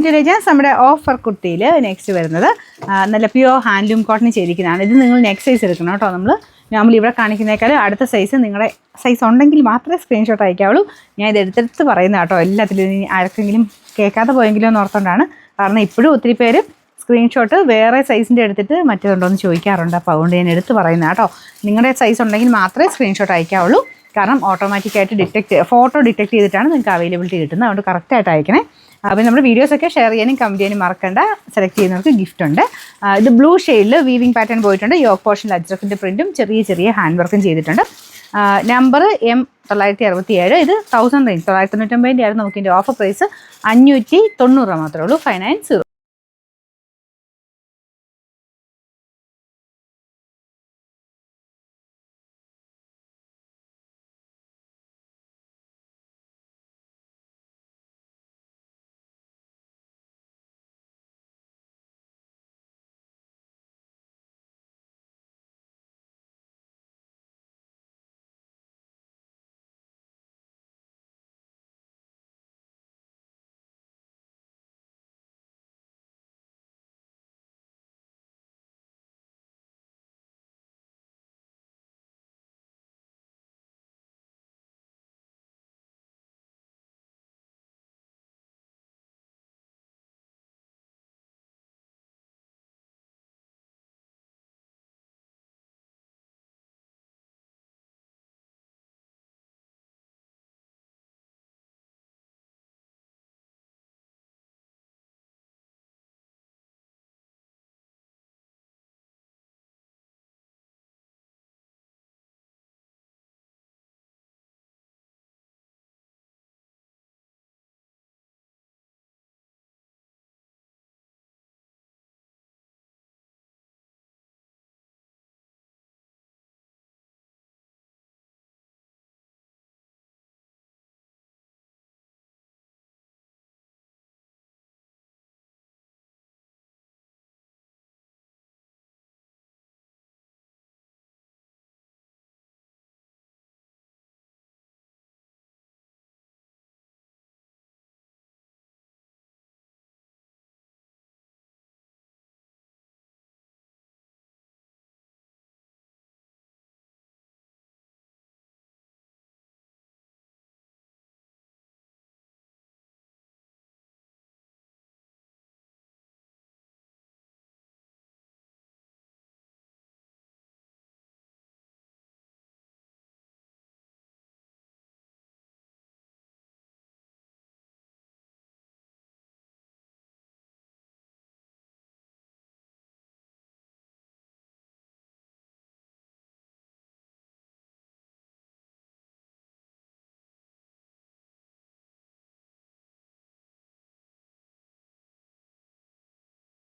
നമ്മുടെ offer കുർത്തിയിൽ next വരുന്നത് നല്ല പ്യുവർ ഹാൻഡ്ലൂം കോട്ടൺ ചെയ്തിരിക്കുന്നതാണ്. ഇത് നിങ്ങൾ നെക്സ്റ്റ് സൈസ് എടുക്കണം കേട്ടോ. നമ്മൾ ഇവിടെ കാണിക്കുന്നേക്കാളും അടുത്ത സൈസ് നിങ്ങളുടെ സൈസ് ഉണ്ടെങ്കിൽ മാത്രമേ സ്ക്രീൻഷോട്ട് അയക്കാവുള്ളൂ. ഞാൻ ഇത് എടുത്തെടുത്ത് പറയുന്ന കേട്ടോ. എല്ലാത്തിലും ആർക്കെങ്കിലും കേൾക്കാതെ പോയെങ്കിലും എന്ന് ഓർത്തുകൊണ്ടാണ്. കാരണം ഇപ്പോഴും ഒത്തിരി പേര് സ്ക്രീൻഷോട്ട് വേറെ സൈസിൻ്റെ എടുത്തിട്ട് മറ്റേതുണ്ടോ എന്ന് ചോദിക്കാറുണ്ട്. അപ്പോൾ അതുകൊണ്ട് ഞാൻ എടുത്ത് പറയുന്ന കേട്ടോ. നിങ്ങളുടെ സൈസ് ഉണ്ടെങ്കിൽ മാത്രമേ സ്ക്രീൻഷോട്ട് അയക്കാവുള്ളൂ. കാരണം ഓട്ടോമാറ്റിക്കായിട്ട് ഫോട്ടോ ഡിറ്റക്ട് ചെയ്തിട്ടാണ് നിങ്ങൾക്ക് അവൈലബിലിറ്റി കിട്ടുന്നത്. അതുകൊണ്ട് കറക്റ്റായിട്ട് അയക്കണേ. അപ്പോൾ നമ്മുടെ വീഡിയോസൊക്കെ ഷെയർ ചെയ്യാനും കമൻറ്റ് ചെയ്യാനും മറക്കണ്ട. സെലക്ട് ചെയ്യുന്നവർക്ക് ഗിഫ്റ്റ് ഉണ്ട്. ഇത് ബ്ലൂ ഷെയ്ഡിൽ വീവിംഗ് പാറ്റേൺ പോയിട്ടുണ്ട്. യോക്ക് പോർഷനിൽ അജ്രഫിൻ്റെ പ്രിൻറ്റും ചെറിയ ഹാൻഡ് വർക്കും ചെയ്തിട്ടുണ്ട്. Number M967. ഇത് 1000 റേഞ്ച് 999 ആയിരുന്നു. നമുക്ക് ഇതിൻ്റെ ഓഫർ പ്രൈസ് 590 മാത്രമേ ഉള്ളൂ. 590.